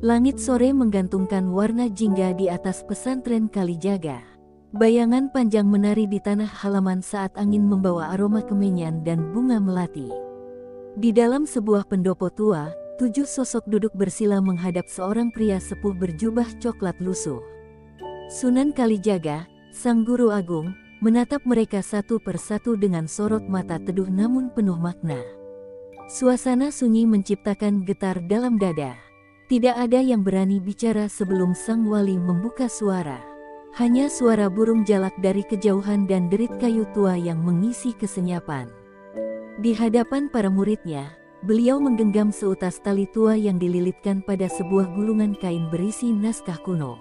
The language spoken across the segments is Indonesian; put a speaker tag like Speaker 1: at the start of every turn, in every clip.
Speaker 1: Langit sore menggantungkan warna jingga di atas pesantren Kalijaga. Bayangan panjang menari di tanah halaman saat angin membawa aroma kemenyan dan bunga melati. Di dalam sebuah pendopo tua, 7 sosok duduk bersila menghadap seorang pria sepuh berjubah coklat lusuh. Sunan Kalijaga, sang guru agung, menatap mereka satu persatu dengan sorot mata teduh namun penuh makna. Suasana sunyi menciptakan getar dalam dada. Tidak ada yang berani bicara sebelum sang wali membuka suara. Hanya suara burung jalak dari kejauhan dan derit kayu tua yang mengisi kesenyapan. Di hadapan para muridnya, beliau menggenggam seutas tali tua yang dililitkan pada sebuah gulungan kain berisi naskah kuno.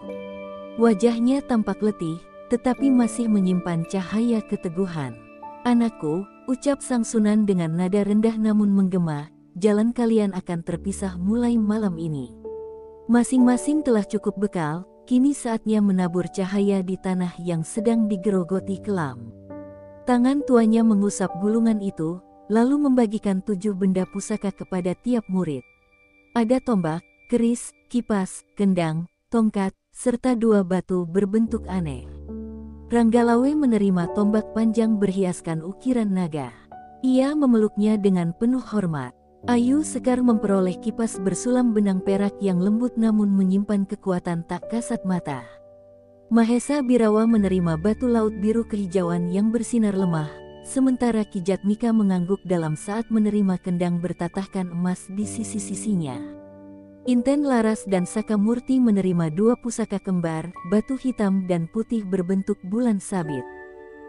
Speaker 1: Wajahnya tampak letih, tetapi masih menyimpan cahaya keteguhan. "Anakku," ucap sang sunan dengan nada rendah namun menggema, "jalan kalian akan terpisah mulai malam ini. Masing-masing telah cukup bekal, kini saatnya menabur cahaya di tanah yang sedang digerogoti kelam." Tangan tuanya mengusap gulungan itu, lalu membagikan 7 benda pusaka kepada tiap murid. Ada tombak, keris, kipas, kendang, tongkat, serta 2 batu berbentuk aneh. Ranggalawe menerima tombak panjang berhiaskan ukiran naga. Ia memeluknya dengan penuh hormat. Ayu Sekar memperoleh kipas bersulam benang perak yang lembut namun menyimpan kekuatan tak kasat mata. Mahesa Birawa menerima batu laut biru kehijauan yang bersinar lemah, sementara Ki Jatmika mengangguk dalam saat menerima kendang bertatahkan emas di sisi-sisinya. Inten Laras dan Sakamurti menerima 2 pusaka kembar, batu hitam dan putih berbentuk bulan sabit.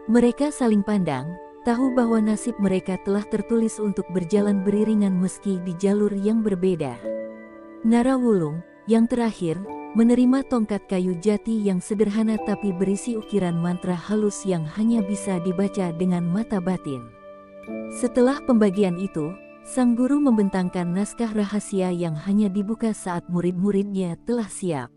Speaker 1: Mereka saling pandang, tahu bahwa nasib mereka telah tertulis untuk berjalan beriringan meski di jalur yang berbeda. Narawulung, yang terakhir, menerima tongkat kayu jati yang sederhana tapi berisi ukiran mantra halus yang hanya bisa dibaca dengan mata batin. Setelah pembagian itu, sang guru membentangkan naskah rahasia yang hanya dibuka saat murid-muridnya telah siap.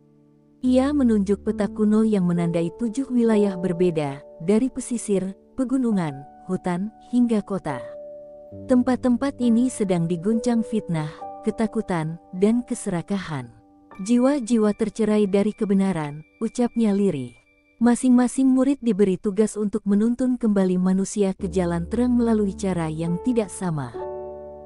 Speaker 1: Ia menunjuk peta kuno yang menandai 7 wilayah berbeda, dari pesisir, pegunungan, hutan, hingga kota. Tempat-tempat ini sedang diguncang fitnah, ketakutan, dan keserakahan. "Jiwa-jiwa tercerai dari kebenaran," ucapnya lirih. "Masing-masing murid diberi tugas untuk menuntun kembali manusia ke jalan terang melalui cara yang tidak sama.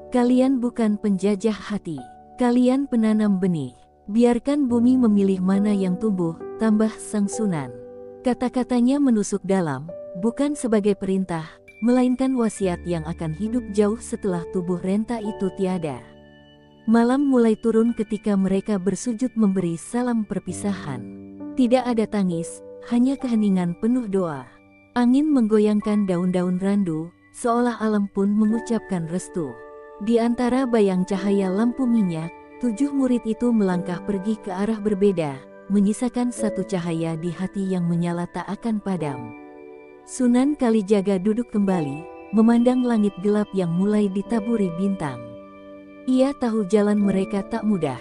Speaker 1: Kalian bukan penjajah hati, kalian penanam benih. Biarkan bumi memilih mana yang tumbuh," tambah sang sunan. Kata-katanya menusuk dalam, bukan sebagai perintah, melainkan wasiat yang akan hidup jauh setelah tubuh renta itu tiada. Malam mulai turun ketika mereka bersujud memberi salam perpisahan. Tidak ada tangis, hanya keheningan penuh doa. Angin menggoyangkan daun-daun randu, seolah alam pun mengucapkan restu. Di antara bayang cahaya lampu minyak, 7 murid itu melangkah pergi ke arah berbeda, menyisakan satu cahaya di hati yang menyala tak akan padam. Sunan Kalijaga duduk kembali, memandang langit gelap yang mulai ditaburi bintang. Ia tahu jalan mereka tak mudah.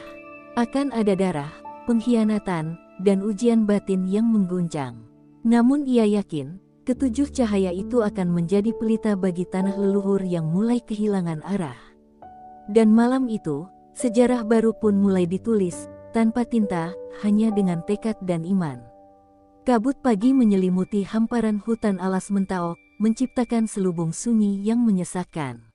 Speaker 1: Akan ada darah, pengkhianatan, dan ujian batin yang mengguncang. Namun ia yakin, ketujuh cahaya itu akan menjadi pelita bagi tanah leluhur yang mulai kehilangan arah. Dan malam itu, sejarah baru pun mulai ditulis, tanpa tinta, hanya dengan tekad dan iman. Kabut pagi menyelimuti hamparan hutan alas Mentaok, menciptakan selubung sunyi yang menyesakkan.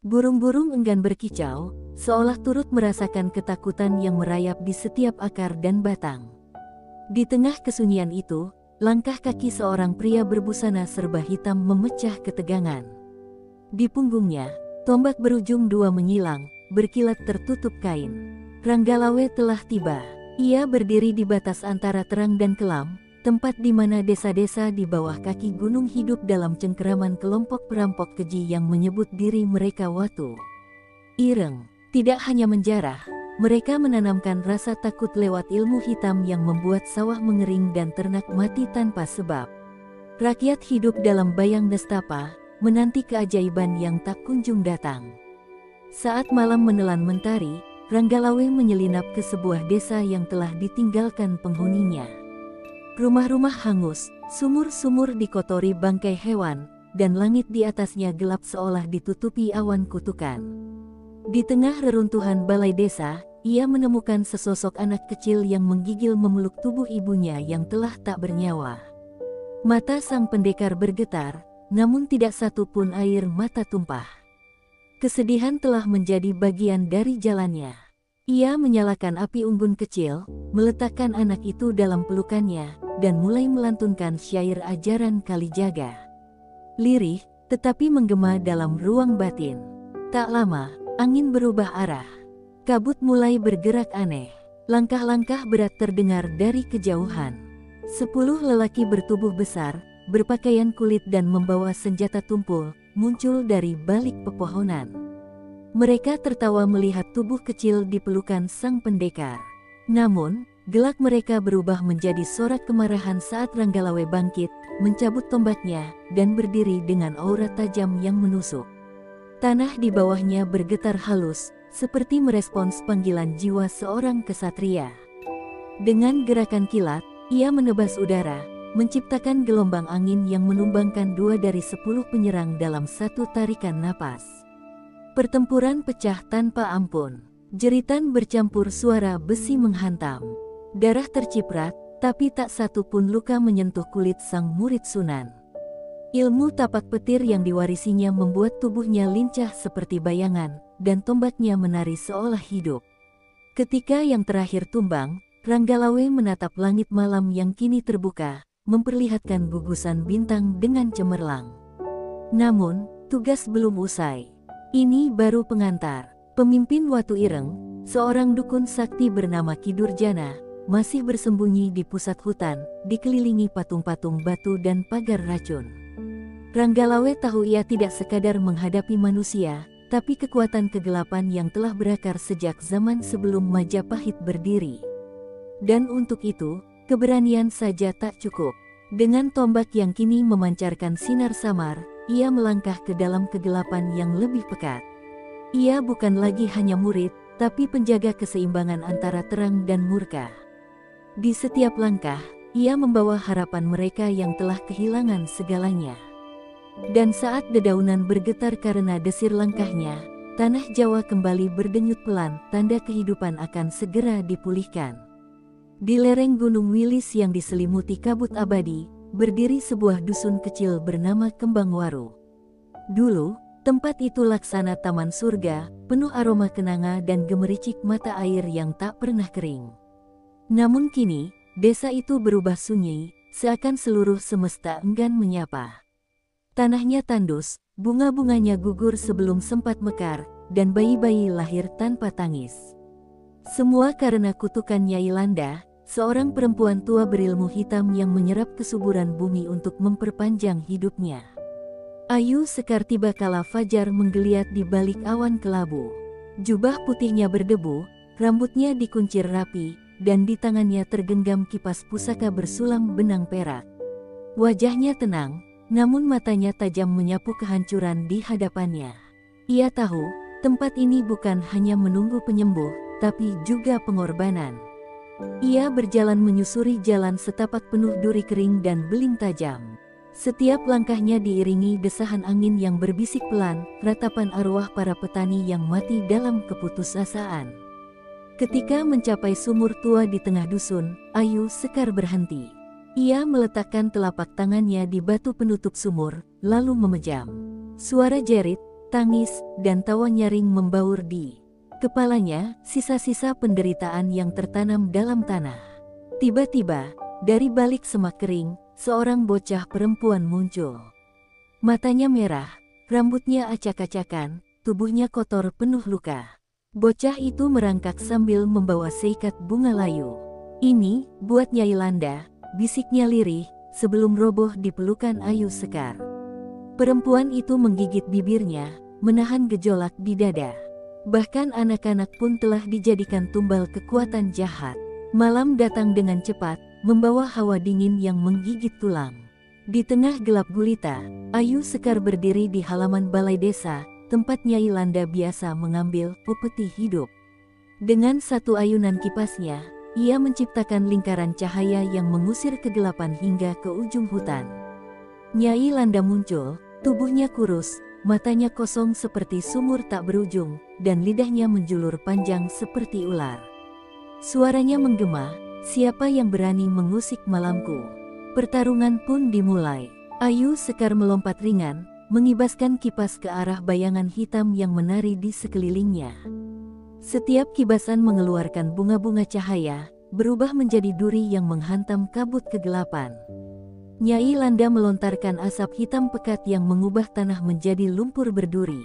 Speaker 1: Burung-burung enggan berkicau, seolah turut merasakan ketakutan yang merayap di setiap akar dan batang. Di tengah kesunyian itu, langkah kaki seorang pria berbusana serba hitam memecah ketegangan. Di punggungnya, tombak berujung 2 menyilang, berkilat tertutup kain. Ranggalawe telah tiba. Ia berdiri di batas antara terang dan kelam, tempat di mana desa-desa di bawah kaki gunung hidup dalam cengkeraman kelompok perampok keji yang menyebut diri mereka Watu. Ireng, tidak hanya menjarah, mereka menanamkan rasa takut lewat ilmu hitam yang membuat sawah mengering dan ternak mati tanpa sebab. Rakyat hidup dalam bayang nestapa, menanti keajaiban yang tak kunjung datang. Saat malam menelan mentari, Ranggalawe menyelinap ke sebuah desa yang telah ditinggalkan penghuninya. Rumah-rumah hangus, sumur-sumur dikotori bangkai hewan, dan langit di atasnya gelap seolah ditutupi awan kutukan. Di tengah reruntuhan balai desa, ia menemukan sesosok anak kecil yang menggigil memeluk tubuh ibunya yang telah tak bernyawa. Mata sang pendekar bergetar, namun tidak satu pun air mata tumpah. Kesedihan telah menjadi bagian dari jalannya. Ia menyalakan api unggun kecil, meletakkan anak itu dalam pelukannya, dan mulai melantunkan syair ajaran Kalijaga. Lirih, tetapi menggema dalam ruang batin. Tak lama, angin berubah arah. Kabut mulai bergerak aneh. Langkah-langkah berat terdengar dari kejauhan. 10 lelaki bertubuh besar, berpakaian kulit dan membawa senjata tumpul, muncul dari balik pepohonan. Mereka tertawa melihat tubuh kecil di pelukan sang pendekar. Namun, gelak mereka berubah menjadi sorak kemarahan saat Ranggalawe bangkit, mencabut tombaknya, dan berdiri dengan aura tajam yang menusuk. Tanah di bawahnya bergetar halus, seperti merespons panggilan jiwa seorang kesatria. Dengan gerakan kilat, ia menebas udara, menciptakan gelombang angin yang menumbangkan 2 dari 10 penyerang dalam satu tarikan napas. Pertempuran pecah tanpa ampun. Jeritan bercampur suara besi menghantam. Darah terciprat, tapi tak satu pun luka menyentuh kulit sang murid Sunan. Ilmu tapak petir yang diwarisinya membuat tubuhnya lincah seperti bayangan, dan tombaknya menari seolah hidup. Ketika yang terakhir tumbang, Ranggalawe menatap langit malam yang kini terbuka, memperlihatkan gugusan bintang dengan cemerlang. Namun, tugas belum usai. Ini baru pengantar. Pemimpin Watu Ireng, seorang dukun sakti bernama Ki Durjana, masih bersembunyi di pusat hutan, dikelilingi patung-patung batu dan pagar racun. Ranggalawe tahu ia tidak sekadar menghadapi manusia, tapi kekuatan kegelapan yang telah berakar sejak zaman sebelum Majapahit berdiri. Dan untuk itu, keberanian saja tak cukup. Dengan tombak yang kini memancarkan sinar samar, ia melangkah ke dalam kegelapan yang lebih pekat. Ia bukan lagi hanya murid, tapi penjaga keseimbangan antara terang dan murka. Di setiap langkah, ia membawa harapan mereka yang telah kehilangan segalanya. Dan saat dedaunan bergetar karena desir langkahnya, tanah Jawa kembali berdenyut pelan, tanda kehidupan akan segera dipulihkan. Di lereng Gunung Wilis yang diselimuti kabut abadi, berdiri sebuah dusun kecil bernama Kembangwaru. Dulu, tempat itu laksana taman surga, penuh aroma kenanga dan gemericik mata air yang tak pernah kering. Namun kini, desa itu berubah sunyi, seakan seluruh semesta enggan menyapa. Tanahnya tandus, bunga-bunganya gugur sebelum sempat mekar, dan bayi-bayi lahir tanpa tangis. Semua karena kutukan Nyai Landa, seorang perempuan tua berilmu hitam yang menyerap kesuburan bumi untuk memperpanjang hidupnya. Ayu Sekar tiba kala fajar menggeliat di balik awan kelabu. Jubah putihnya berdebu, rambutnya dikuncir rapi, dan di tangannya tergenggam kipas pusaka bersulam benang perak. Wajahnya tenang, namun matanya tajam menyapu kehancuran di hadapannya. Ia tahu, tempat ini bukan hanya menunggu penyembuh, tapi juga pengorbanan. Ia berjalan menyusuri jalan setapak penuh duri kering dan beling tajam. Setiap langkahnya diiringi desahan angin yang berbisik pelan, ratapan arwah para petani yang mati dalam keputusasaan. Ketika mencapai sumur tua di tengah dusun, Ayu Sekar berhenti. Ia meletakkan telapak tangannya di batu penutup sumur, lalu memejam. Suara jerit, tangis, dan tawa nyaring membaur di kepalanya, sisa-sisa penderitaan yang tertanam dalam tanah. Tiba-tiba, dari balik semak kering, seorang bocah perempuan muncul. Matanya merah, rambutnya acak-acakan, tubuhnya kotor penuh luka. Bocah itu merangkak sambil membawa seikat bunga layu. "Ini, buat Nyai Landa," bisiknya lirih, sebelum roboh di pelukan Ayu Sekar. Perempuan itu menggigit bibirnya, menahan gejolak di dada. Bahkan anak-anak pun telah dijadikan tumbal kekuatan jahat. Malam datang dengan cepat, membawa hawa dingin yang menggigit tulang. Di tengah gelap gulita, Ayu Sekar berdiri di halaman balai desa, tempat Nyai Landa biasa mengambil peti hidup. Dengan satu ayunan kipasnya, ia menciptakan lingkaran cahaya yang mengusir kegelapan hingga ke ujung hutan. Nyai Landa muncul, tubuhnya kurus, matanya kosong seperti sumur tak berujung, dan lidahnya menjulur panjang seperti ular. Suaranya menggema, "Siapa yang berani mengusik malamku?" Pertarungan pun dimulai. Ayu Sekar melompat ringan, mengibaskan kipas ke arah bayangan hitam yang menari di sekelilingnya. Setiap kibasan mengeluarkan bunga-bunga cahaya, berubah menjadi duri yang menghantam kabut kegelapan. Nyai Landa melontarkan asap hitam pekat yang mengubah tanah menjadi lumpur berduri.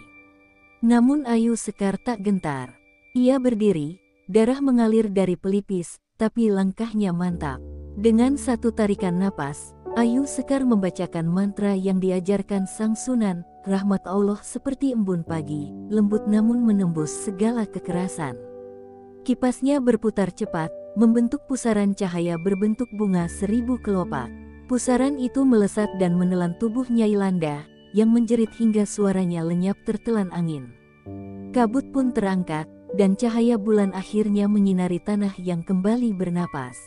Speaker 1: Namun Ayu Sekar tak gentar. Ia berdiri, darah mengalir dari pelipis, tapi langkahnya mantap. Dengan satu tarikan napas, Ayu Sekar membacakan mantra yang diajarkan Sang Sunan, rahmat Allah seperti embun pagi, lembut namun menembus segala kekerasan. Kipasnya berputar cepat, membentuk pusaran cahaya berbentuk bunga 1000 kelopak. Pusaran itu melesat dan menelan tubuh Nyai Landa, yang menjerit hingga suaranya lenyap tertelan angin. Kabut pun terangkat, dan cahaya bulan akhirnya menyinari tanah yang kembali bernapas.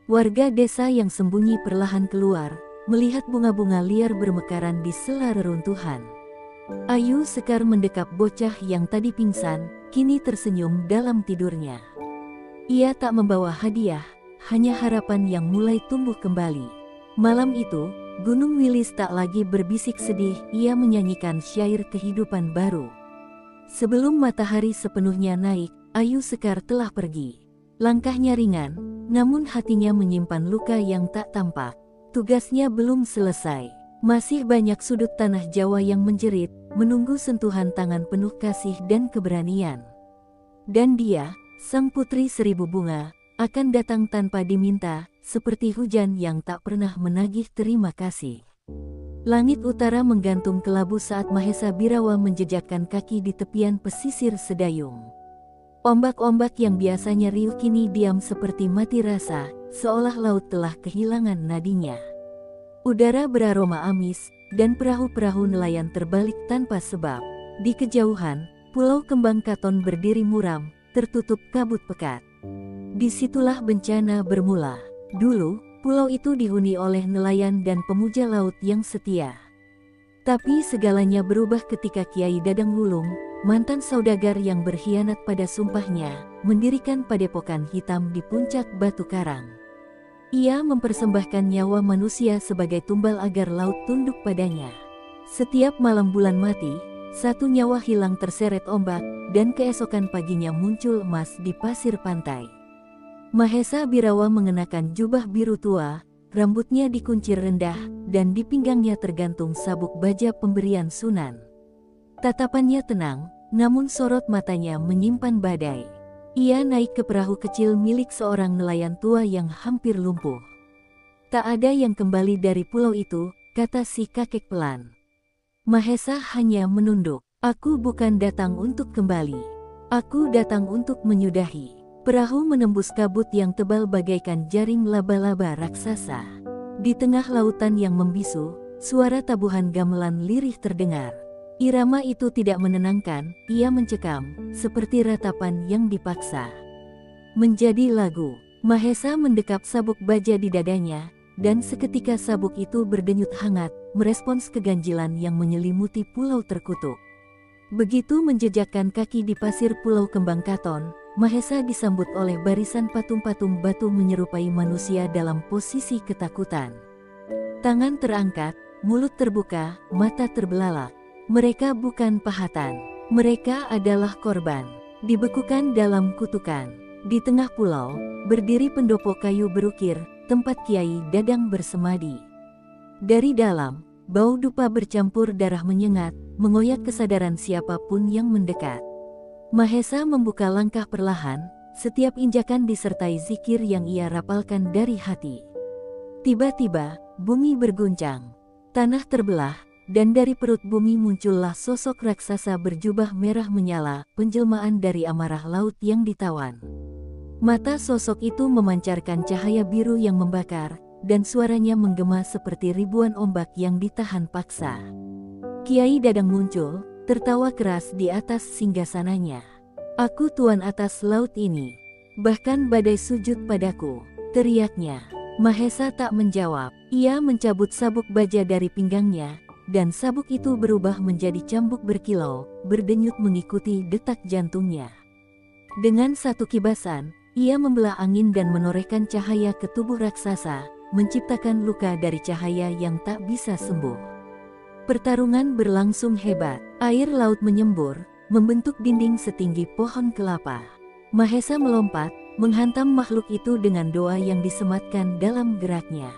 Speaker 1: Warga desa yang sembunyi perlahan keluar, melihat bunga-bunga liar bermekaran di sela reruntuhan. Ayu Sekar mendekap bocah yang tadi pingsan, kini tersenyum dalam tidurnya. Ia tak membawa hadiah, hanya harapan yang mulai tumbuh kembali. Malam itu, Gunung Wilis tak lagi berbisik sedih, ia menyanyikan syair kehidupan baru. Sebelum matahari sepenuhnya naik, Ayu Sekar telah pergi. Langkahnya ringan, namun hatinya menyimpan luka yang tak tampak. Tugasnya belum selesai. Masih banyak sudut tanah Jawa yang menjerit, menunggu sentuhan tangan penuh kasih dan keberanian. Dan dia, sang putri 1000 bunga, akan datang tanpa diminta, seperti hujan yang tak pernah menagih terima kasih. Langit utara menggantung kelabu saat Mahesa Birawa menjejakkan kaki di tepian pesisir Sedayung. Ombak-ombak yang biasanya riuh kini diam seperti mati rasa, seolah laut telah kehilangan nadinya. Udara beraroma amis, dan perahu-perahu nelayan terbalik tanpa sebab. Di kejauhan, Pulau Kembang Katon berdiri muram, tertutup kabut pekat. Disitulah bencana bermula. Dulu, pulau itu dihuni oleh nelayan dan pemuja laut yang setia. Tapi segalanya berubah ketika Kiai Dadang Wulung, mantan saudagar yang berkhianat pada sumpahnya, mendirikan padepokan hitam di puncak Batu Karang. Ia mempersembahkan nyawa manusia sebagai tumbal agar laut tunduk padanya. Setiap malam bulan mati, satu nyawa hilang terseret ombak, dan keesokan paginya muncul emas di pasir pantai. Mahesa Birawa mengenakan jubah biru tua, rambutnya dikuncir rendah, dan di pinggangnya tergantung sabuk baja pemberian Sunan. Tatapannya tenang, namun sorot matanya menyimpan badai. Ia naik ke perahu kecil milik seorang nelayan tua yang hampir lumpuh. "Tak ada yang kembali dari pulau itu," kata si kakek pelan. Mahesa hanya menunduk. "Aku bukan datang untuk kembali. Aku datang untuk menyudahi." Perahu menembus kabut yang tebal bagaikan jaring laba-laba raksasa. Di tengah lautan yang membisu, suara tabuhan gamelan lirih terdengar. Irama itu tidak menenangkan, ia mencekam, seperti ratapan yang dipaksa. Menjadi lagu, Mahesa mendekap sabuk baja di dadanya, dan seketika sabuk itu berdenyut hangat, merespons keganjilan yang menyelimuti pulau terkutuk. Begitu menjejakkan kaki di pasir Pulau Kembang Katon, Mahesa disambut oleh barisan patung-patung batu menyerupai manusia dalam posisi ketakutan. Tangan terangkat, mulut terbuka, mata terbelalak. Mereka bukan pahatan. Mereka adalah korban. Dibekukan dalam kutukan. Di tengah pulau, berdiri pendopo kayu berukir, tempat Kiai Dadang bersemadi. Dari dalam, bau dupa bercampur darah menyengat, mengoyak kesadaran siapapun yang mendekat. Mahesa membuka langkah perlahan, setiap injakan disertai zikir yang ia rapalkan dari hati. Tiba-tiba, bumi berguncang. Tanah terbelah, dan dari perut bumi muncullah sosok raksasa berjubah merah menyala, penjelmaan dari amarah laut yang ditawan. Mata sosok itu memancarkan cahaya biru yang membakar, dan suaranya menggema seperti ribuan ombak yang ditahan paksa. Kiai Dadang muncul, tertawa keras di atas singgasananya. "Aku tuan atas laut ini. Bahkan badai sujud padaku," teriaknya. Mahesa tak menjawab. Ia mencabut sabuk baja dari pinggangnya, dan sabuk itu berubah menjadi cambuk berkilau, berdenyut mengikuti detak jantungnya. Dengan satu kibasan, ia membelah angin dan menorehkan cahaya ke tubuh raksasa, menciptakan luka dari cahaya yang tak bisa sembuh. Pertarungan berlangsung hebat, air laut menyembur, membentuk dinding setinggi pohon kelapa. Mahesa melompat, menghantam makhluk itu dengan doa yang disematkan dalam geraknya.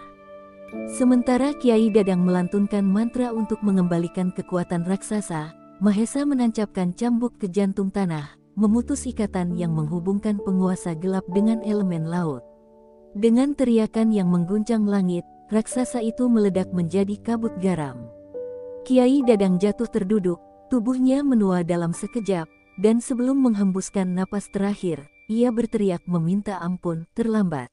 Speaker 1: Sementara Kiai Dadang melantunkan mantra untuk mengembalikan kekuatan raksasa, Mahesa menancapkan cambuk ke jantung tanah, memutus ikatan yang menghubungkan penguasa gelap dengan elemen laut. Dengan teriakan yang mengguncang langit, raksasa itu meledak menjadi kabut garam. Kiai Dadang jatuh terduduk, tubuhnya menua dalam sekejap, dan sebelum menghembuskan napas terakhir, ia berteriak meminta ampun, terlambat.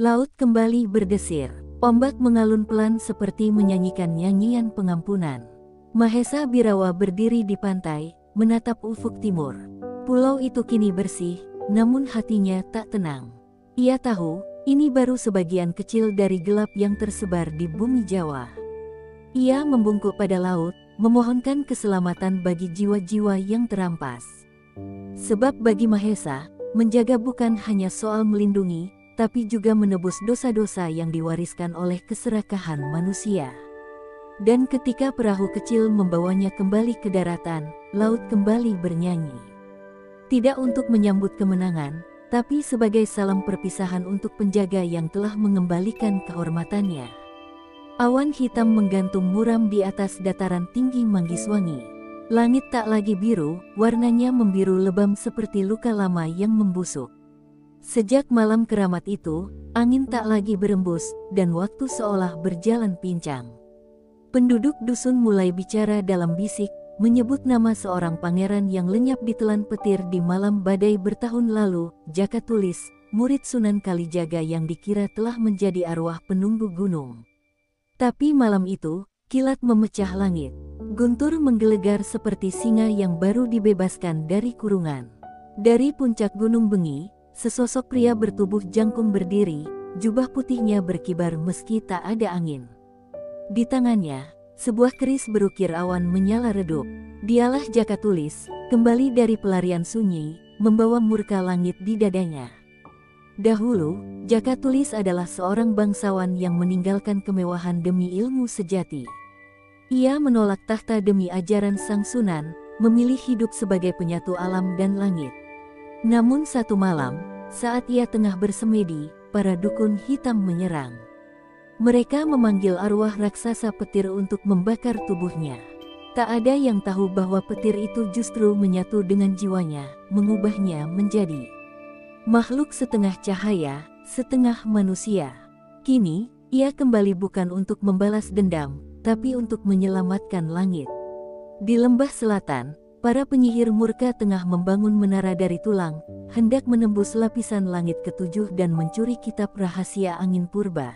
Speaker 1: Laut kembali berdesir, ombak mengalun pelan seperti menyanyikan nyanyian pengampunan. Mahesa Birawa berdiri di pantai, menatap ufuk timur. Pulau itu kini bersih, namun hatinya tak tenang. Ia tahu, ini baru sebagian kecil dari gelap yang tersebar di bumi Jawa. Ia membungkuk pada laut, memohonkan keselamatan bagi jiwa-jiwa yang terampas. Sebab bagi Mahesa, menjaga bukan hanya soal melindungi, tapi juga menebus dosa-dosa yang diwariskan oleh keserakahan manusia. Dan ketika perahu kecil membawanya kembali ke daratan, laut kembali bernyanyi. Tidak untuk menyambut kemenangan, tapi sebagai salam perpisahan untuk penjaga yang telah mengembalikan kehormatannya. Awan hitam menggantung muram di atas dataran tinggi Manggiswangi. Langit tak lagi biru, warnanya membiru lebam seperti luka lama yang membusuk. Sejak malam keramat itu, angin tak lagi berembus, dan waktu seolah berjalan pincang. Penduduk dusun mulai bicara dalam bisik, menyebut nama seorang pangeran yang lenyap ditelan petir di malam badai bertahun lalu, Jaka Tulis, murid Sunan Kalijaga yang dikira telah menjadi arwah penunggu gunung. Tapi malam itu, kilat memecah langit. Guntur menggelegar seperti singa yang baru dibebaskan dari kurungan. Dari puncak Gunung Bengi, sesosok pria bertubuh jangkung berdiri, jubah putihnya berkibar meski tak ada angin. Di tangannya, sebuah keris berukir awan menyala redup. Dialah Jaka Tulis, kembali dari pelarian sunyi, membawa murka langit di dadanya. Dahulu, Jaka Tulis adalah seorang bangsawan yang meninggalkan kemewahan demi ilmu sejati. Ia menolak tahta demi ajaran Sang Sunan, memilih hidup sebagai penyatu alam dan langit. Namun satu malam, saat ia tengah bersemedi, para dukun hitam menyerang. Mereka memanggil arwah raksasa petir untuk membakar tubuhnya. Tak ada yang tahu bahwa petir itu justru menyatu dengan jiwanya, mengubahnya menjadi makhluk setengah cahaya, setengah manusia. Kini, ia kembali bukan untuk membalas dendam, tapi untuk menyelamatkan langit. Di lembah selatan, para penyihir murka tengah membangun menara dari tulang, hendak menembus lapisan langit ketujuh dan mencuri kitab rahasia angin purba.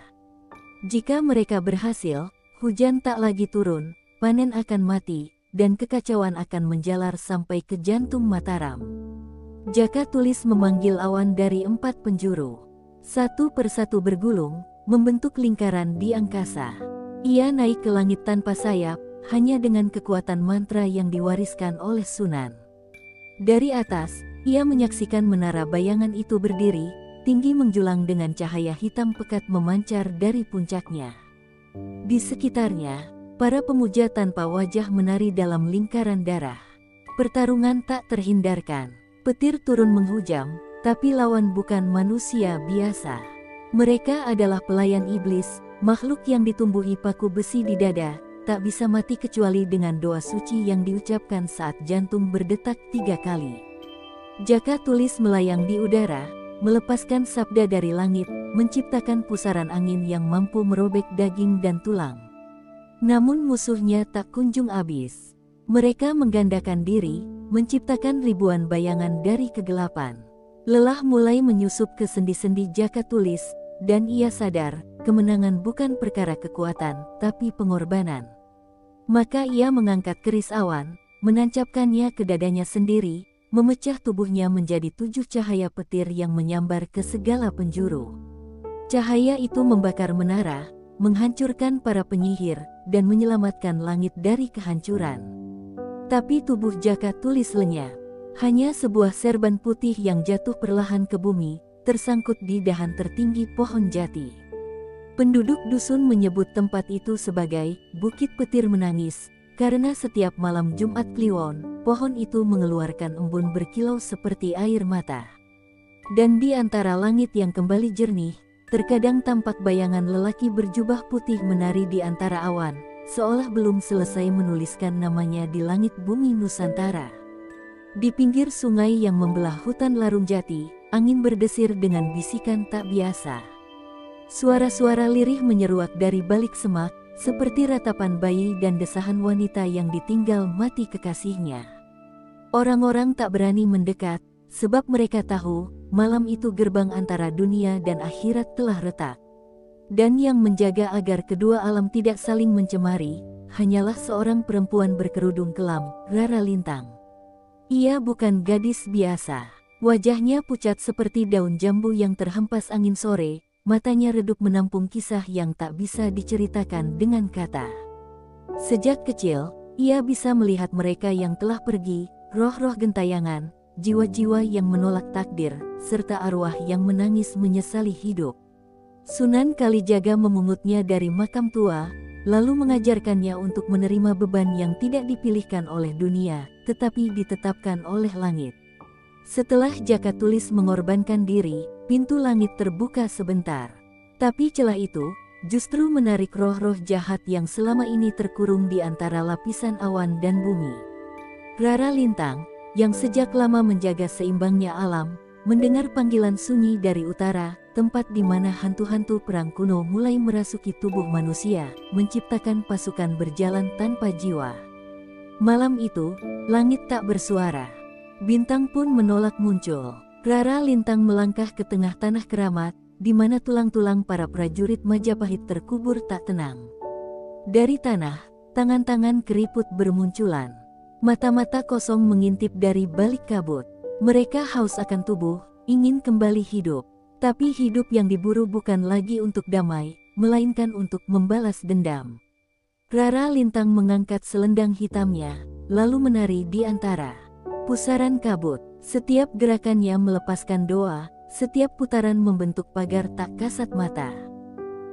Speaker 1: Jika mereka berhasil, hujan tak lagi turun, panen akan mati, dan kekacauan akan menjalar sampai ke jantung Mataram. Jaka Tulis memanggil awan dari 4 penjuru. Satu persatu bergulung, membentuk lingkaran di angkasa. Ia naik ke langit tanpa sayap, hanya dengan kekuatan mantra yang diwariskan oleh Sunan. Dari atas, ia menyaksikan menara bayangan itu berdiri, tinggi menjulang dengan cahaya hitam pekat memancar dari puncaknya. Di sekitarnya, para pemuja tanpa wajah menari dalam lingkaran darah. Pertarungan tak terhindarkan. Petir turun menghujam, tapi lawan bukan manusia biasa. Mereka adalah pelayan iblis, makhluk yang ditumbuhi paku besi di dada, tak bisa mati kecuali dengan doa suci yang diucapkan saat jantung berdetak 3 kali. Jaka Tulis melayang di udara, melepaskan sabda dari langit, menciptakan pusaran angin yang mampu merobek daging dan tulang. Namun musuhnya tak kunjung habis. Mereka menggandakan diri, menciptakan ribuan bayangan dari kegelapan. Lelah mulai menyusup ke sendi-sendi Jaka Tulis, dan ia sadar, kemenangan bukan perkara kekuatan, tapi pengorbanan. Maka ia mengangkat keris awan, menancapkannya ke dadanya sendiri, memecah tubuhnya menjadi 7 cahaya petir yang menyambar ke segala penjuru. Cahaya itu membakar menara, menghancurkan para penyihir, dan menyelamatkan langit dari kehancuran. Tapi tubuh Jaka Tulis lenyap. Hanya sebuah serban putih yang jatuh perlahan ke bumi, tersangkut di dahan tertinggi pohon jati. Penduduk dusun menyebut tempat itu sebagai Bukit Petir Menangis, karena setiap malam Jumat Kliwon, pohon itu mengeluarkan embun berkilau seperti air mata. Dan di antara langit yang kembali jernih, terkadang tampak bayangan lelaki berjubah putih menari di antara awan, seolah belum selesai menuliskan namanya di langit bumi Nusantara. Di pinggir sungai yang membelah hutan Larung Jati, angin berdesir dengan bisikan tak biasa. Suara-suara lirih menyeruak dari balik semak, seperti ratapan bayi dan desahan wanita yang ditinggal mati kekasihnya. Orang-orang tak berani mendekat, sebab mereka tahu, malam itu gerbang antara dunia dan akhirat telah retak. Dan yang menjaga agar kedua alam tidak saling mencemari, hanyalah seorang perempuan berkerudung kelam, Rara Lintang. Ia bukan gadis biasa. Wajahnya pucat seperti daun jambu yang terhempas angin sore, matanya redup menampung kisah yang tak bisa diceritakan dengan kata. Sejak kecil, ia bisa melihat mereka yang telah pergi, roh-roh gentayangan, jiwa-jiwa yang menolak takdir, serta arwah yang menangis menyesali hidup. Sunan Kalijaga memungutnya dari makam tua, lalu mengajarkannya untuk menerima beban yang tidak dipilihkan oleh dunia, tetapi ditetapkan oleh langit. Setelah Jaka Tulis mengorbankan diri, pintu langit terbuka sebentar. Tapi celah itu, justru menarik roh-roh jahat yang selama ini terkurung di antara lapisan awan dan bumi. Rara Lintang, yang sejak lama menjaga seimbangnya alam, mendengar panggilan sunyi dari utara, tempat di mana hantu-hantu perang kuno mulai merasuki tubuh manusia, menciptakan pasukan berjalan tanpa jiwa. Malam itu, langit tak bersuara. Bintang pun menolak muncul. Rara Lintang melangkah ke tengah tanah keramat, di mana tulang-tulang para prajurit Majapahit terkubur tak tenang. Dari tanah, tangan-tangan keriput bermunculan. Mata-mata kosong mengintip dari balik kabut. Mereka haus akan tubuh, ingin kembali hidup. Tapi hidup yang diburu bukan lagi untuk damai, melainkan untuk membalas dendam. Rara Lintang mengangkat selendang hitamnya, lalu menari di antara pusaran kabut. Setiap gerakannya melepaskan doa, setiap putaran membentuk pagar tak kasat mata.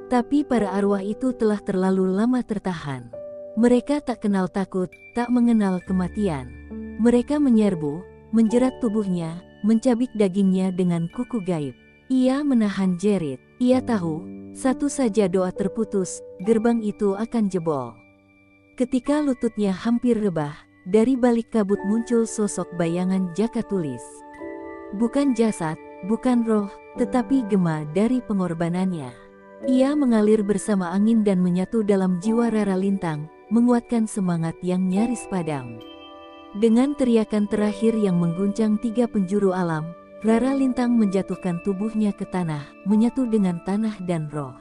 Speaker 1: Tapi para arwah itu telah terlalu lama tertahan. Mereka tak kenal takut, tak mengenal kematian. Mereka menyerbu, menjerat tubuhnya, mencabik dagingnya dengan kuku gaib. Ia menahan jerit. Ia tahu, satu saja doa terputus, gerbang itu akan jebol. Ketika lututnya hampir rebah, dari balik kabut muncul sosok bayangan Jaka Tulis. Bukan jasad, bukan roh, tetapi gema dari pengorbanannya. Ia mengalir bersama angin dan menyatu dalam jiwa Rara Lintang, menguatkan semangat yang nyaris padam. Dengan teriakan terakhir yang mengguncang tiga penjuru alam, Rara Lintang menjatuhkan tubuhnya ke tanah, menyatu dengan tanah dan roh.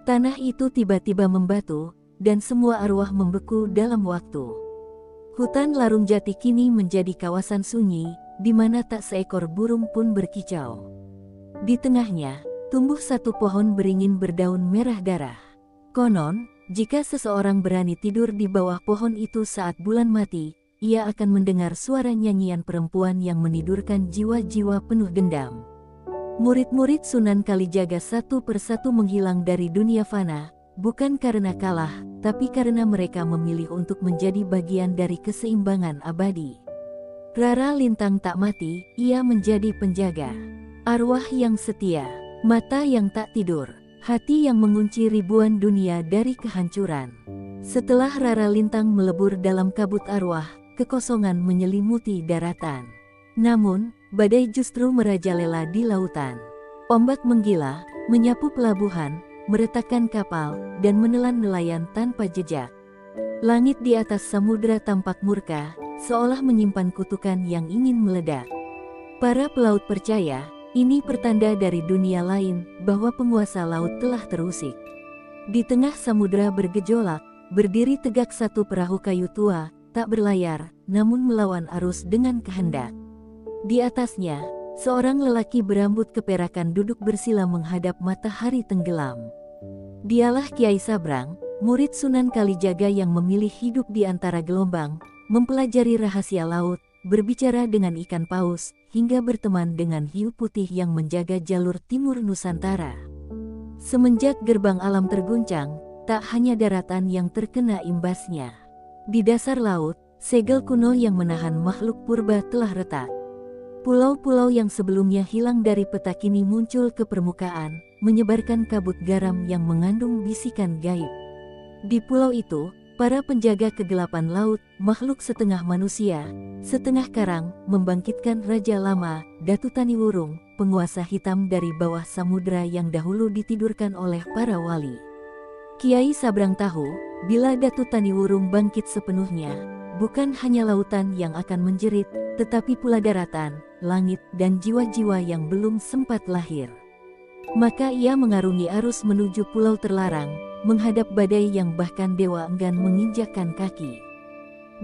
Speaker 1: Tanah itu tiba-tiba membatu, dan semua arwah membeku dalam waktu. Hutan Larung Jati kini menjadi kawasan sunyi, di mana tak seekor burung pun berkicau. Di tengahnya, tumbuh satu pohon beringin berdaun merah darah. Konon, jika seseorang berani tidur di bawah pohon itu saat bulan mati, ia akan mendengar suara nyanyian perempuan yang menidurkan jiwa-jiwa penuh dendam. Murid-murid Sunan Kalijaga satu persatu menghilang dari dunia fana, bukan karena kalah, tapi karena mereka memilih untuk menjadi bagian dari keseimbangan abadi. Rara Lintang tak mati, ia menjadi penjaga. Arwah yang setia, mata yang tak tidur, hati yang mengunci ribuan dunia dari kehancuran. Setelah Rara Lintang melebur dalam kabut arwah, kekosongan menyelimuti daratan. Namun, badai justru merajalela di lautan. Ombak menggila, menyapu pelabuhan, meretakkan kapal, dan menelan nelayan tanpa jejak. Langit di atas samudera tampak murka, seolah menyimpan kutukan yang ingin meledak. Para pelaut percaya, ini pertanda dari dunia lain, bahwa penguasa laut telah terusik. Di tengah samudera bergejolak, berdiri tegak satu perahu kayu tua, tak berlayar, namun melawan arus dengan kehendak. Di atasnya, seorang lelaki berambut keperakan duduk bersila menghadap matahari tenggelam. Dialah Kiai Sabrang, murid Sunan Kalijaga yang memilih hidup di antara gelombang, mempelajari rahasia laut, berbicara dengan ikan paus, hingga berteman dengan hiu putih yang menjaga jalur timur Nusantara. Semenjak gerbang alam terguncang, tak hanya daratan yang terkena imbasnya. Di dasar laut, segel kuno yang menahan makhluk purba telah retak. Pulau-pulau yang sebelumnya hilang dari peta kini muncul ke permukaan, menyebarkan kabut garam yang mengandung bisikan gaib. Di pulau itu, para penjaga kegelapan laut, makhluk setengah manusia, setengah karang, membangkitkan Raja Lama, Datu Taniwurung, penguasa hitam dari bawah samudera yang dahulu ditidurkan oleh para wali. Kiai Sabrang tahu, bila Datu Taniwurung bangkit sepenuhnya, bukan hanya lautan yang akan menjerit, tetapi pula daratan, langit, dan jiwa-jiwa yang belum sempat lahir. Maka ia mengarungi arus menuju pulau terlarang, menghadap badai yang bahkan dewa enggan menginjakkan kaki.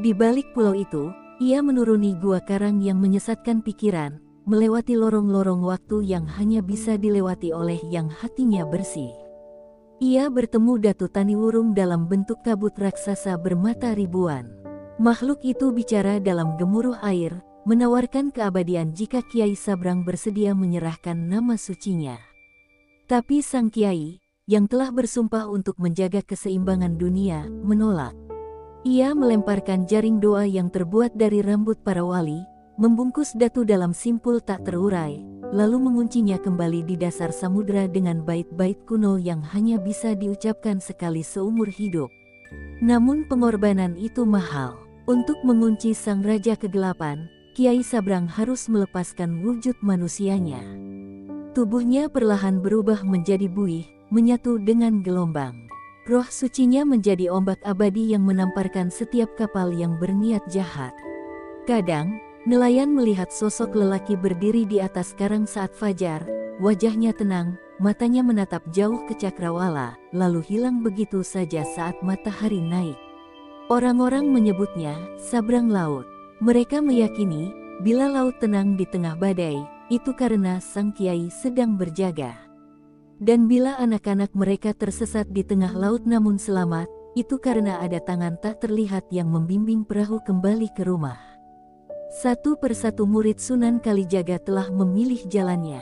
Speaker 1: Di balik pulau itu, ia menuruni gua karang yang menyesatkan pikiran, melewati lorong-lorong waktu yang hanya bisa dilewati oleh yang hatinya bersih. Ia bertemu Datu Taniwurung dalam bentuk kabut raksasa bermata ribuan. Makhluk itu bicara dalam gemuruh air, menawarkan keabadian jika Kiai Sabrang bersedia menyerahkan nama sucinya. Tapi sang Kiai, yang telah bersumpah untuk menjaga keseimbangan dunia, menolak. Ia melemparkan jaring doa yang terbuat dari rambut para wali, membungkus Datu dalam simpul tak terurai, lalu menguncinya kembali di dasar samudera dengan bait-bait kuno yang hanya bisa diucapkan sekali seumur hidup. Namun pengorbanan itu mahal. Untuk mengunci sang Raja Kegelapan, Kiai Sabrang harus melepaskan wujud manusianya. Tubuhnya perlahan berubah menjadi buih, menyatu dengan gelombang. Roh sucinya menjadi ombak abadi yang menamparkan setiap kapal yang berniat jahat. Kadang, nelayan melihat sosok lelaki berdiri di atas karang saat fajar, wajahnya tenang, matanya menatap jauh ke cakrawala, lalu hilang begitu saja saat matahari naik. Orang-orang menyebutnya Sabrang Laut. Mereka meyakini, bila laut tenang di tengah badai, itu karena sang Kiai sedang berjaga. Dan bila anak-anak mereka tersesat di tengah laut namun selamat, itu karena ada tangan tak terlihat yang membimbing perahu kembali ke rumah. Satu persatu murid Sunan Kalijaga telah memilih jalannya.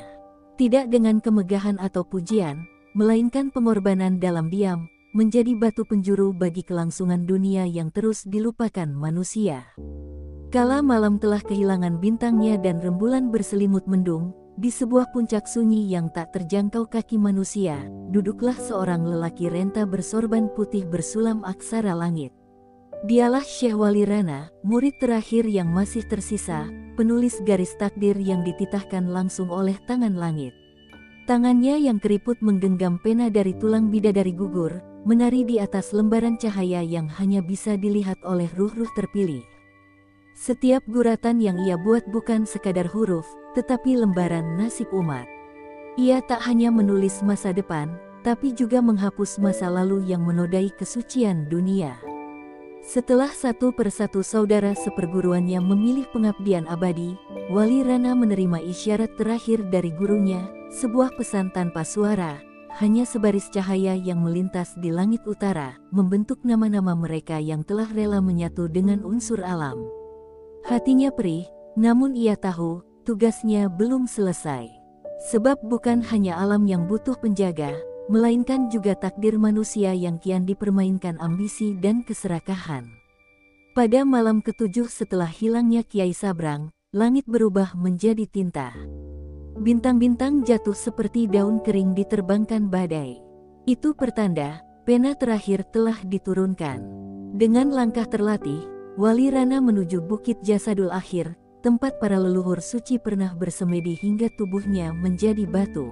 Speaker 1: Tidak dengan kemegahan atau pujian, melainkan pengorbanan dalam diam, menjadi batu penjuru bagi kelangsungan dunia yang terus dilupakan manusia. Kala malam telah kehilangan bintangnya dan rembulan berselimut mendung, di sebuah puncak sunyi yang tak terjangkau kaki manusia, duduklah seorang lelaki renta bersorban putih bersulam aksara langit. Dialah Syekh Wali Rana, murid terakhir yang masih tersisa, penulis garis takdir yang dititahkan langsung oleh tangan langit. Tangannya yang keriput menggenggam pena dari tulang bidadari gugur, menari di atas lembaran cahaya yang hanya bisa dilihat oleh ruh-ruh terpilih. Setiap guratan yang ia buat bukan sekadar huruf, tetapi lembaran nasib umat. Ia tak hanya menulis masa depan, tapi juga menghapus masa lalu yang menodai kesucian dunia. Setelah satu persatu saudara seperguruannya memilih pengabdian abadi, Wali Rana menerima isyarat terakhir dari gurunya, sebuah pesan tanpa suara, hanya sebaris cahaya yang melintas di langit utara, membentuk nama-nama mereka yang telah rela menyatu dengan unsur alam. Hatinya perih, namun ia tahu, tugasnya belum selesai. Sebab bukan hanya alam yang butuh penjaga, melainkan juga takdir manusia yang kian dipermainkan ambisi dan keserakahan. Pada malam ketujuh setelah hilangnya Kiai Sabrang, langit berubah menjadi tinta. Bintang-bintang jatuh seperti daun kering diterbangkan badai. Itu pertanda, pena terakhir telah diturunkan. Dengan langkah terlatih, Wali Rana menuju Bukit Jasadul Akhir, tempat para leluhur suci pernah bersemedi hingga tubuhnya menjadi batu.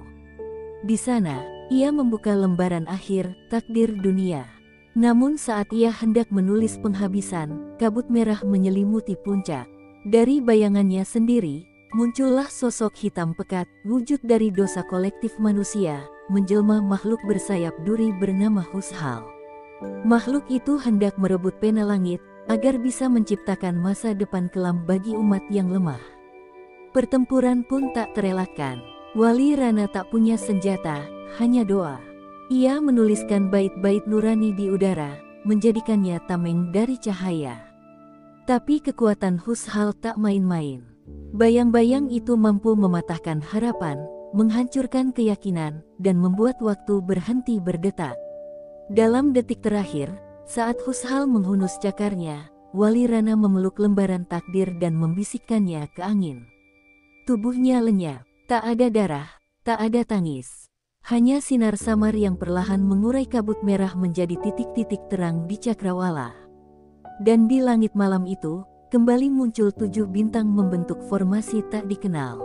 Speaker 1: Di sana, ia membuka lembaran akhir, takdir dunia. Namun saat ia hendak menulis penghabisan, kabut merah menyelimuti puncak. Dari bayangannya sendiri, muncullah sosok hitam pekat, wujud dari dosa kolektif manusia, menjelma makhluk bersayap duri bernama Hushal. Makhluk itu hendak merebut pena langit, agar bisa menciptakan masa depan kelam bagi umat yang lemah. Pertempuran pun tak terelakkan. Wali Rana tak punya senjata, hanya doa. Ia menuliskan bait-bait nurani di udara, menjadikannya tameng dari cahaya. Tapi kekuatan Hushal tak main-main. Bayang-bayang itu mampu mematahkan harapan, menghancurkan keyakinan, dan membuat waktu berhenti berdetak. Dalam detik terakhir, saat Hushal menghunus cakarnya, Wali Rana memeluk lembaran takdir dan membisikkannya ke angin. Tubuhnya lenyap, tak ada darah, tak ada tangis. Hanya sinar samar yang perlahan mengurai kabut merah menjadi titik-titik terang di cakrawala. Dan di langit malam itu, kembali muncul 7 bintang membentuk formasi tak dikenal.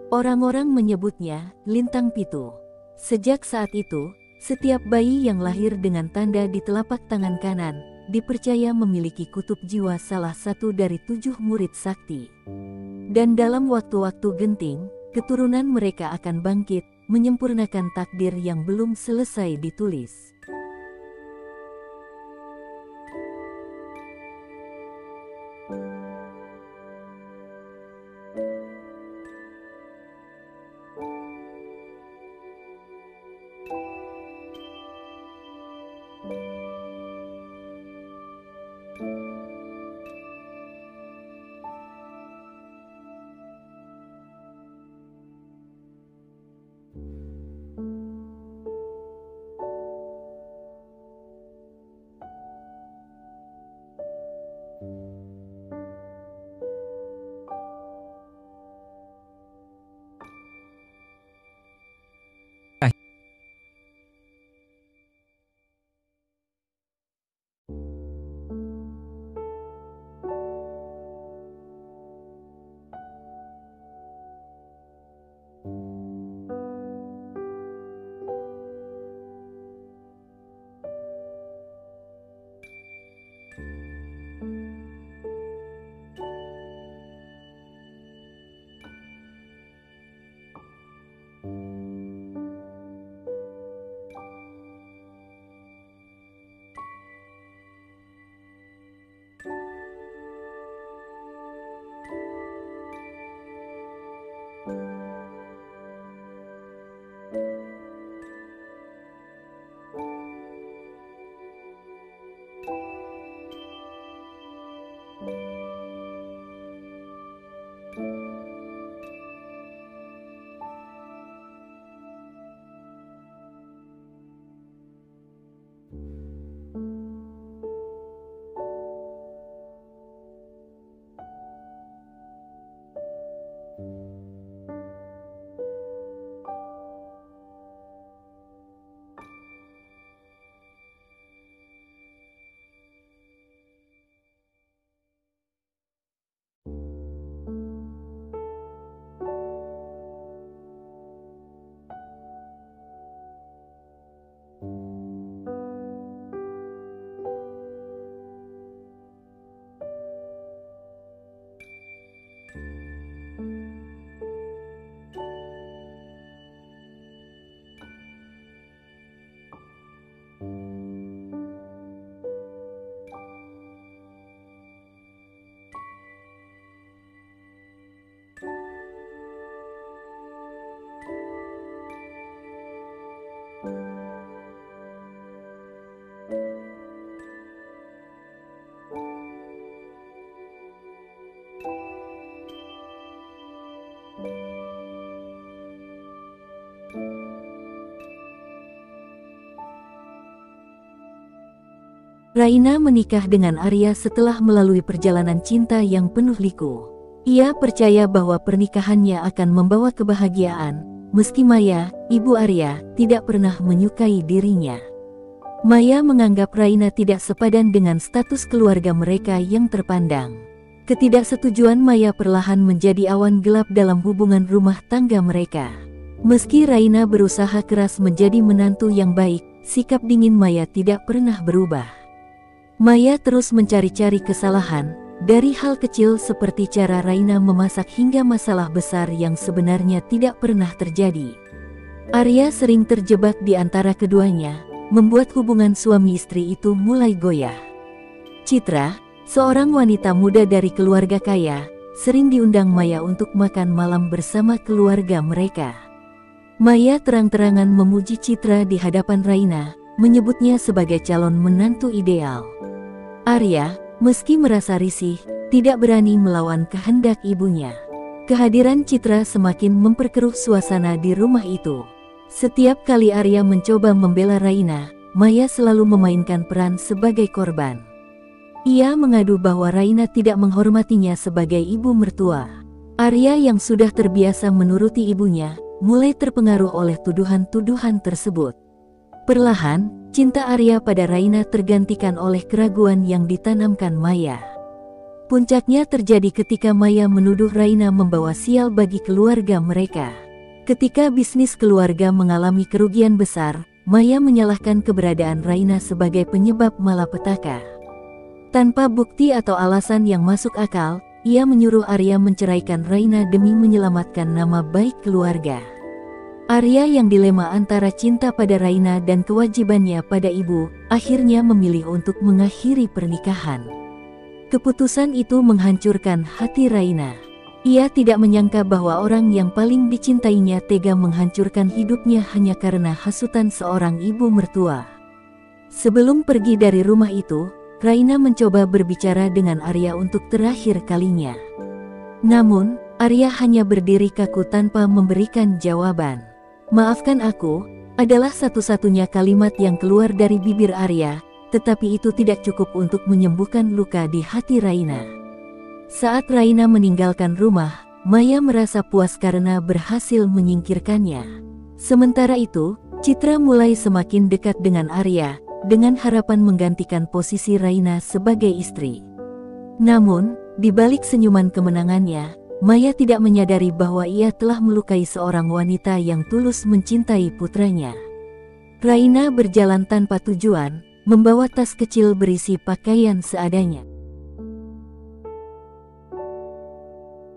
Speaker 1: Orang-orang menyebutnya Lintang Pitu. Sejak saat itu, setiap bayi yang lahir dengan tanda di telapak tangan kanan, dipercaya memiliki kutub jiwa salah satu dari 7 murid sakti. Dan dalam waktu-waktu genting, keturunan mereka akan bangkit, menyempurnakan takdir yang belum selesai ditulis. Raina menikah dengan Arya setelah melalui perjalanan cinta yang penuh liku. Ia percaya bahwa pernikahannya akan membawa kebahagiaan, meski Maya, ibu Arya, tidak pernah menyukai dirinya. Maya menganggap Raina tidak sepadan dengan status keluarga mereka yang terpandang. Ketidaksetujuan Maya perlahan menjadi awan gelap dalam hubungan rumah tangga mereka. Meski Raina berusaha keras menjadi menantu yang baik, sikap dingin Maya tidak pernah berubah. Maya terus mencari-cari kesalahan, dari hal kecil seperti cara Raina memasak hingga masalah besar yang sebenarnya tidak pernah terjadi. Arya sering terjebak di antara keduanya, membuat hubungan suami istri itu mulai goyah. Citra, seorang wanita muda dari keluarga kaya, sering diundang Maya untuk makan malam bersama keluarga mereka. Maya terang-terangan memuji Citra di hadapan Raina, menyebutnya sebagai calon menantu ideal. Arya, meski merasa risih, tidak berani melawan kehendak ibunya. Kehadiran Citra semakin memperkeruh suasana di rumah itu. Setiap kali Arya mencoba membela Raina, Maya selalu memainkan peran sebagai korban. Ia mengadu bahwa Raina tidak menghormatinya sebagai ibu mertua. Arya yang sudah terbiasa menuruti ibunya, mulai terpengaruh oleh tuduhan-tuduhan tersebut. Perlahan, cinta Arya pada Raina tergantikan oleh keraguan yang ditanamkan Maya. Puncaknya terjadi ketika Maya menuduh Raina membawa sial bagi keluarga mereka. Ketika bisnis keluarga mengalami kerugian besar, Maya menyalahkan keberadaan Raina sebagai penyebab malapetaka. Tanpa bukti atau alasan yang masuk akal, ia menyuruh Arya menceraikan Raina demi menyelamatkan nama baik keluarga. Arya yang dilema antara cinta pada Raina dan kewajibannya pada ibu, akhirnya memilih untuk mengakhiri pernikahan. Keputusan itu menghancurkan hati Raina. Ia tidak menyangka bahwa orang yang paling dicintainya tega menghancurkan hidupnya hanya karena hasutan seorang ibu mertua. Sebelum pergi dari rumah itu, Raina mencoba berbicara dengan Arya untuk terakhir kalinya. Namun, Arya hanya berdiri kaku tanpa memberikan jawaban. "Maafkan aku," adalah satu-satunya kalimat yang keluar dari bibir Arya, tetapi itu tidak cukup untuk menyembuhkan luka di hati Raina. Saat Raina meninggalkan rumah, Maya merasa puas karena berhasil menyingkirkannya. Sementara itu, Citra mulai semakin dekat dengan Arya, dengan harapan menggantikan posisi Raina sebagai istri. Namun, di balik senyuman kemenangannya, Maya tidak menyadari bahwa ia telah melukai seorang wanita yang tulus mencintai putranya. Raina berjalan tanpa tujuan, membawa tas kecil berisi pakaian seadanya.